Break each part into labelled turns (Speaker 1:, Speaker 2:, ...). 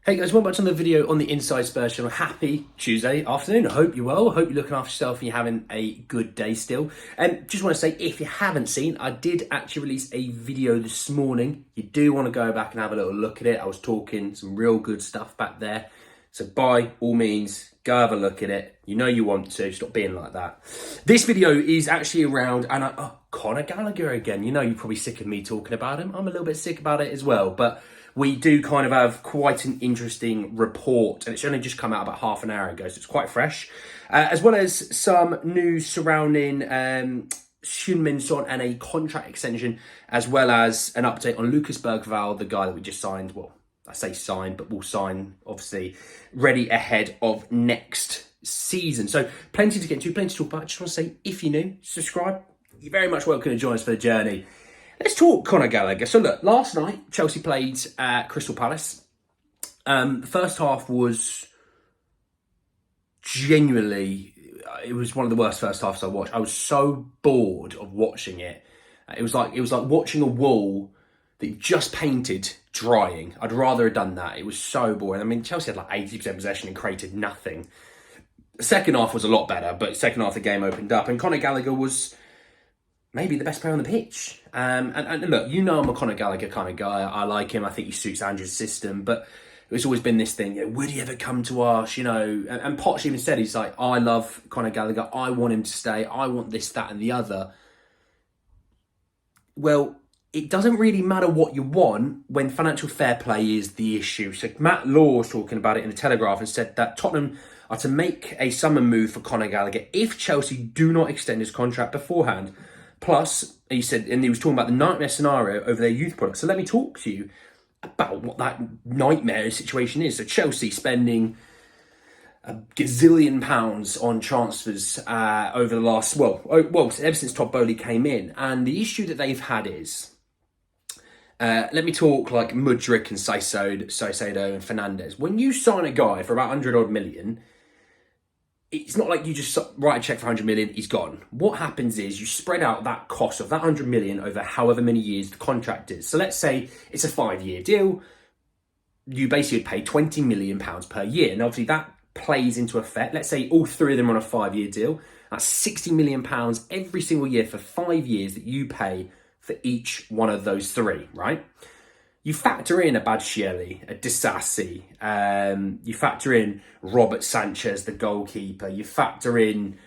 Speaker 1: Hey guys, welcome back to another video on the Inside Spurs channel. Happy Tuesday afternoon. I hope you're well. I hope you're looking after yourself and you're having a good day still. And just want to say, if you haven't seen, I did actually release a video this morning. You do want to go back and have a little look at it. I was talking some real good stuff back there. So by all means, go have a look at it. You know you want to. Stop being like that. This video is actually around, Conor Gallagher again. You know you're probably sick of me talking about him. I'm a little bit sick about it as well. But we do kind of have quite an interesting report, and it's only just come out about half an hour ago, so it's quite fresh. As well as some news surrounding Heung Min and a contract extension, as well as an update on Bergvall, the guy that we just signed. Well, I say signed, but we'll sign, obviously, ready ahead of next season. So plenty to get into, plenty to talk about. I just want to say, if you're new, subscribe. You're very much welcome to join us for the journey. Let's talk Conor Gallagher. So look, last night, Chelsea played at Crystal Palace. The first half was genuinely, it was one of the worst first halves I watched. I was so bored of watching it. It was like watching a wall that you just painted drying. I'd rather have done that. It was so boring. I mean, Chelsea had like 80% possession and created nothing. The second half was a lot better, but second half the game opened up and Conor Gallagher was maybe the best player on the pitch. And look, you know I'm a Conor Gallagher kind of guy. I like him. I think he suits Andrew's system. But it's always been this thing, would he ever come to us? And Poch even said, he's like, I love Conor Gallagher. I want him to stay. I want this, that and the other. Well, it doesn't really matter what you want when financial fair play is the issue. So Matt Law was talking about it in the Telegraph and said that Tottenham are to make a summer move for Conor Gallagher if Chelsea do not extend his contract beforehand. Plus, he said, and he was talking about the nightmare scenario over their youth product. So let me talk to you about what that nightmare situation is. So Chelsea spending a gazillion pounds on transfers over the last, ever since Todd Bowley came in. And the issue that they've had is, let me talk like Mudryk and Caicedo and Fernandes. When you sign a guy for about 100 odd million, it's not like you just write a check for 100 million, he's gone. What happens is you spread out that cost of that 100 million over however many years the contract is. So let's say it's a 5-year deal. You basically pay £20 million per year. And obviously that plays into effect. Let's say all three of them are on a 5-year deal. That's £60 million every single year for 5 years that you pay for each one of those three, right? You factor in a Batshuayi, a Disasi, you factor in Robert Sanchez, the goalkeeper, you factor in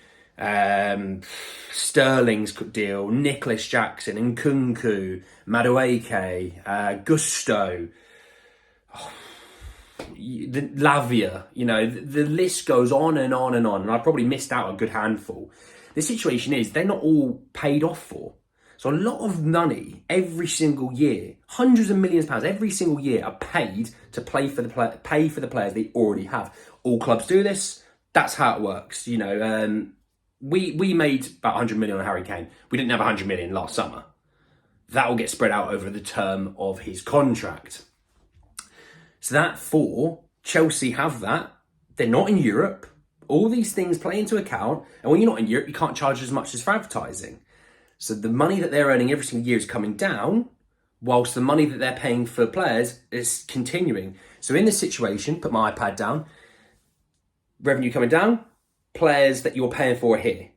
Speaker 1: Sterling's deal, Nicholas Jackson, Nkunku, Madueke, Gusto, Lavia, the list goes on and on and on. And I probably missed out a good handful. The situation is they're not all paid off for. So a lot of money every single year, hundreds of millions of pounds every single year are paid to pay for the players they already have. All clubs do this. That's how it works. We made about 100 million on Harry Kane. We didn't have 100 million last summer. That will get spread out over the term of his contract. So that Chelsea have that. They're not in Europe. All these things play into account. And when you're not in Europe, you can't charge as much as for advertising. So the money that they're earning every single year is coming down, whilst the money that they're paying for players is continuing. So in this situation, put my iPad down, revenue coming down, players that you're paying for are here.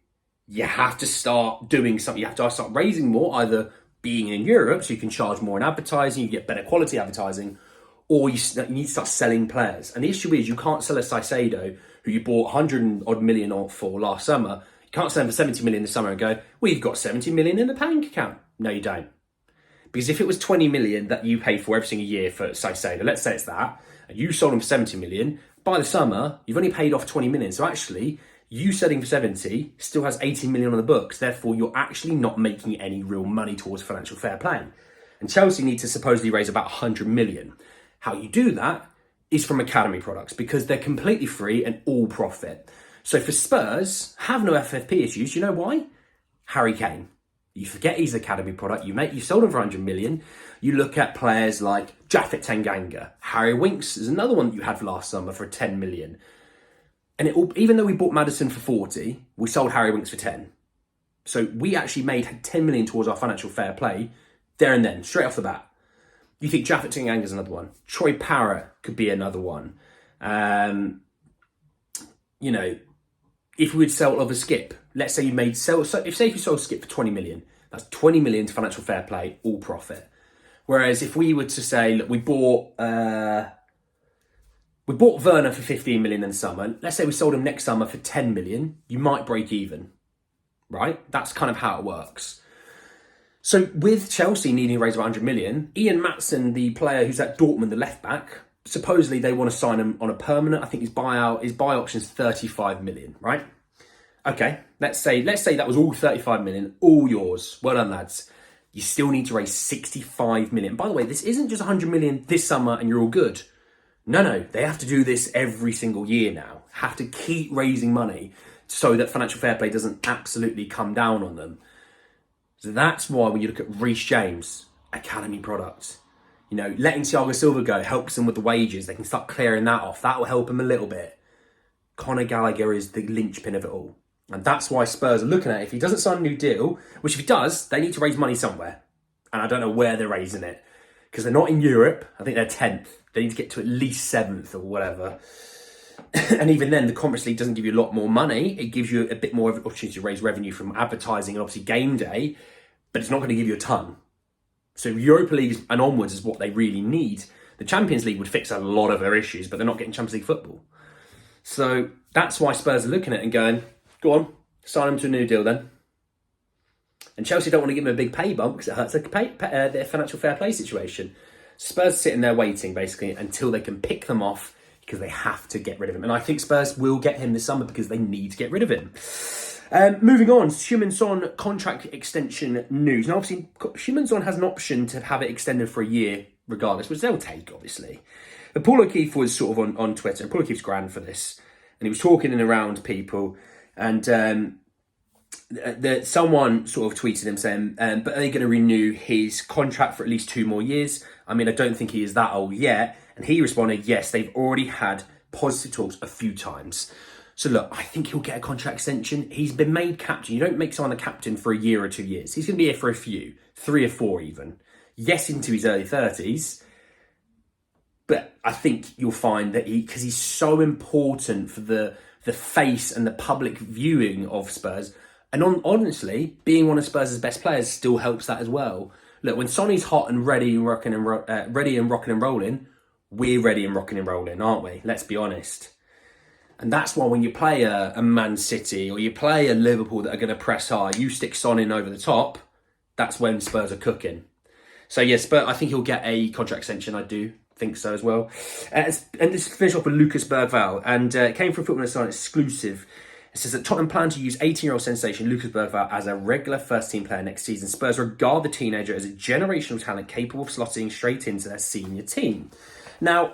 Speaker 1: You have to start doing something. You have to start raising more, either being in Europe so you can charge more in advertising, you get better quality advertising, or you need to start selling players. And the issue is you can't sell a Caicedo, who you bought 100 odd million for last summer. Can't sell them for 70 million this summer and go, we've got 70 million in the bank account. No, you don't. Because if it was 20 million that you pay for every single year for Caicedo, let's say it's that, and you sold them for 70 million, by the summer, you've only paid off 20 million. So actually, you selling for 70 still has 18 million on the books. Therefore, you're actually not making any real money towards financial fair play. And Chelsea need to supposedly raise about 100 million. How you do that is from academy products because they're completely free and all profit. So for Spurs, have no FFP issues. You know why? Harry Kane. You forget he's an academy product. You sold him for 100 million. You look at players like Japhet Tanganga. Harry Winks is another one that you had for last summer for 10 million. And even though we bought Maddison for 40, we sold Harry Winks for 10. So we actually made 10 million towards our financial fair play there and then, straight off the bat. You think Jaffet Tinganga's another one. Troy Parrott could be another one. You know, if we would sell of a Skip, let's say if you sold Skip for 20 million, that's 20 million to financial fair play, all profit. Whereas if we were to say, look, we bought Werner for 15 million in the summer. Let's say we sold him next summer for 10 million. You might break even, right? That's kind of how it works. So with Chelsea needing to raise 100 million, Ian Maatsen, the player who's at Dortmund, the left back, supposedly they want to sign him on a permanent. I think his buy option is 35 million, right? Okay, let's say that was all 35 million, all yours. Well done, lads. You still need to raise 65 million. By the way, this isn't just 100 million this summer and you're all good. No, they have to do this every single year now. Have to keep raising money so that financial fair play doesn't absolutely come down on them. So that's why when you look at Reece James, academy product, you know, letting Thiago Silva go helps them with the wages. They can start clearing that off. That will help them a little bit. Conor Gallagher is the linchpin of it all. And that's why Spurs are looking at it. If he doesn't sign a new deal, which if he does, they need to raise money somewhere. And I don't know where they're raising it. Because they're not in Europe. I think they're 10th. They need to get to at least 7th or whatever. And even then, the Conference League doesn't give you a lot more money. It gives you a bit more of an opportunity to raise revenue from advertising and obviously game day. But it's not going to give you a ton. So Europa League and onwards is what they really need. The Champions League would fix a lot of their issues, but they're not getting Champions League football. So that's why Spurs are looking at it and going, go on, sign him to a new deal then. And Chelsea don't want to give him a big pay bump because it hurts their financial fair play situation. Spurs are sitting there waiting basically until they can pick them off because they have to get rid of him. And I think Spurs will get him this summer because they need to get rid of him. Moving on, Heung Min Son contract extension news. Now obviously Heung Min Son has an option to have it extended for a year regardless, which they'll take obviously. But Paul O'Keefe was sort of on Twitter, and Paul O'Keefe's grand for this, and he was talking in and around people, and someone sort of tweeted him saying, but are they going to renew his contract for at least 2 more years? I mean, I don't think he is that old yet. And he responded, yes, they've already had positive talks a few times. So look, I think he'll get a contract extension. He's been made captain. You don't make someone a captain for a year or 2 years. He's going to be here for a few, 3 or 4 even. Yes, into his early 30s. But I think you'll find that because he's so important for the face and the public viewing of Spurs. And honestly, being one of Spurs' best players still helps that as well. Look, when Sonny's hot and ready and rocking and rolling, we're ready and rocking and rolling, aren't we? Let's be honest. And that's why when you play a Man City or you play a Liverpool that are going to press hard, you stick Son in over the top, that's when Spurs are cooking. So yes, but I think he'll get a contract extension. I do think so as well. And this finish off with Lucas Bergvall, and it came from Football Insider exclusive. It says that Tottenham plan to use 18-year-old sensation Lucas Bergvall as a regular first-team player next season. Spurs regard the teenager as a generational talent capable of slotting straight into their senior team. Now,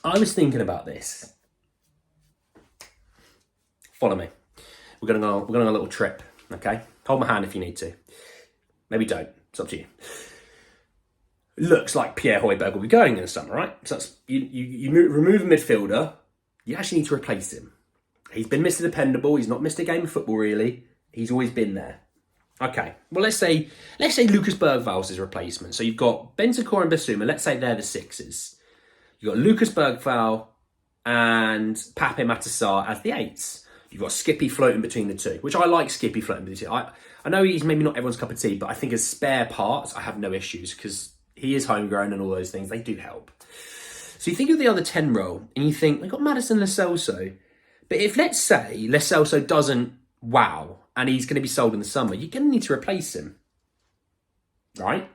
Speaker 1: I was thinking about this. Follow me. We're going on a little trip, okay? Hold my hand if you need to. Maybe don't. It's up to you. Looks like Pierre Højbjerg will be going in the summer, right? So that's, you remove a midfielder, you actually need to replace him. He's been Mr. Dependable. He's not missed a game of football, really. He's always been there. Okay, well, let's say Lucas Bergvall's his replacement. So you've got Bentancur and Bissouma. Let's say they're the 6s. You've got Lucas Bergvall and Pape Matar as the 8s. You've got Skippy floating between the two, which I like Skippy floating between the two. I know he's maybe not everyone's cup of tea, but I think as spare parts, I have no issues because he is homegrown and all those things. They do help. So you think of the other 10 role and you think, they've got Madison Lo Celso. But if, let's say, Lo Celso doesn't wow and he's going to be sold in the summer, you're going to need to replace him. Right?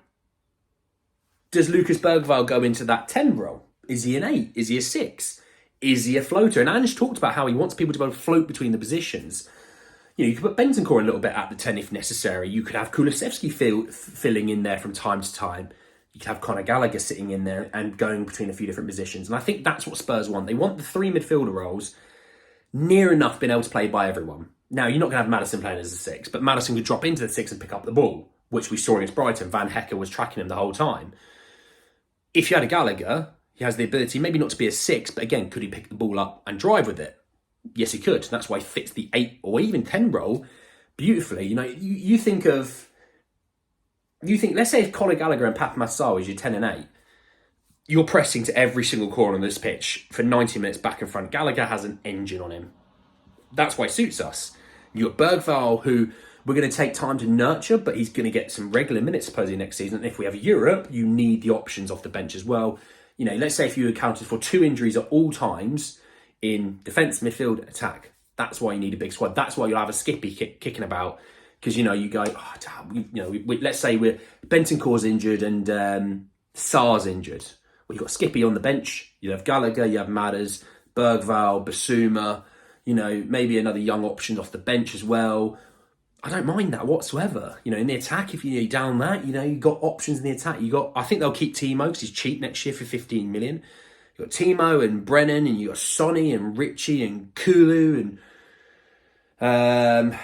Speaker 1: Does Lucas Bergvall go into that 10 role? Is he an 8? Is he a 6? Is he a floater? And Ange talked about how he wants people to be able to float between the positions. You know, you could put Bentancur a little bit at the 10 if necessary. You could have Kulusevski filling in there from time to time. You could have Conor Gallagher sitting in there and going between a few different positions. And I think that's what Spurs want. They want the 3 midfielder roles near enough being able to play by everyone. Now, you're not going to have Madison playing as a 6, but Madison could drop into the 6 and pick up the ball, which we saw against Brighton. Van Hecke was tracking him the whole time. If you had a Gallagher, he has the ability maybe not to be a 6, but again, could he pick the ball up and drive with it? Yes, he could. That's why he fits the 8 or even 10 role beautifully. You know, you think of You think, let's say if Conor Gallagher and Pat Massar is your 10 and 8, you're pressing to every single corner on this pitch for 90 minutes back and front. Gallagher has an engine on him. That's why it suits us. You've got Bergvall, who we're going to take time to nurture, but he's going to get some regular minutes supposedly next season. And if we have Europe, you need the options off the bench as well. You know, let's say if you accounted for 2 injuries at all times in defence, midfield, attack, that's why you need a big squad. That's why you'll have a Skippy kicking about. Because, you know, you go, let's say we're Bentancur's injured and Sarr's injured. Well, you've got Skippy on the bench. You have Gallagher, you have Madders, Bergvall, Basuma, you know, maybe another young option off the bench as well. I don't mind that whatsoever. You know, in the attack, if you're down that, you know, you've got options in the attack. I think they'll keep Timo because he's cheap next year for 15 million. You've got Timo and Brennan, and you've got Sonny and Richie and Kulu and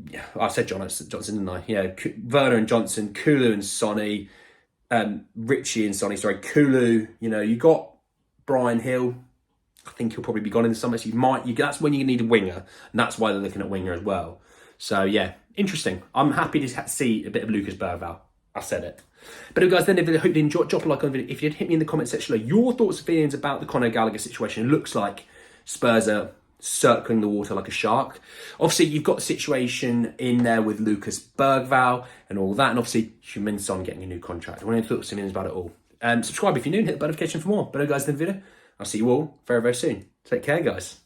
Speaker 1: yeah, I said Johnson, didn't I? Yeah, Werner and Johnson, Kulu and Sonny, Richie and Sonny. Sorry, Kulu. You know, you got Brian Hill. I think he'll probably be gone in the summer. So that's when you need a winger, and that's why they're looking at winger as well. So yeah, interesting. I'm happy to see a bit of Lucas Bergvall. I said it. But guys, then I hope you enjoyed. Drop a like on the video. If you'd hit me in the comment section below your thoughts and feelings about the Conor Gallagher situation. It looks like Spurs are circling the water like a shark. Obviously, you've got the situation in there with Lucas Bergvall and all that, and obviously Heung Min getting a new contract. I want to thoughts and feelings about it all. Subscribe if you're new and hit the notification for more. But guys, in the video, I'll see you all very, very soon. Take care, guys.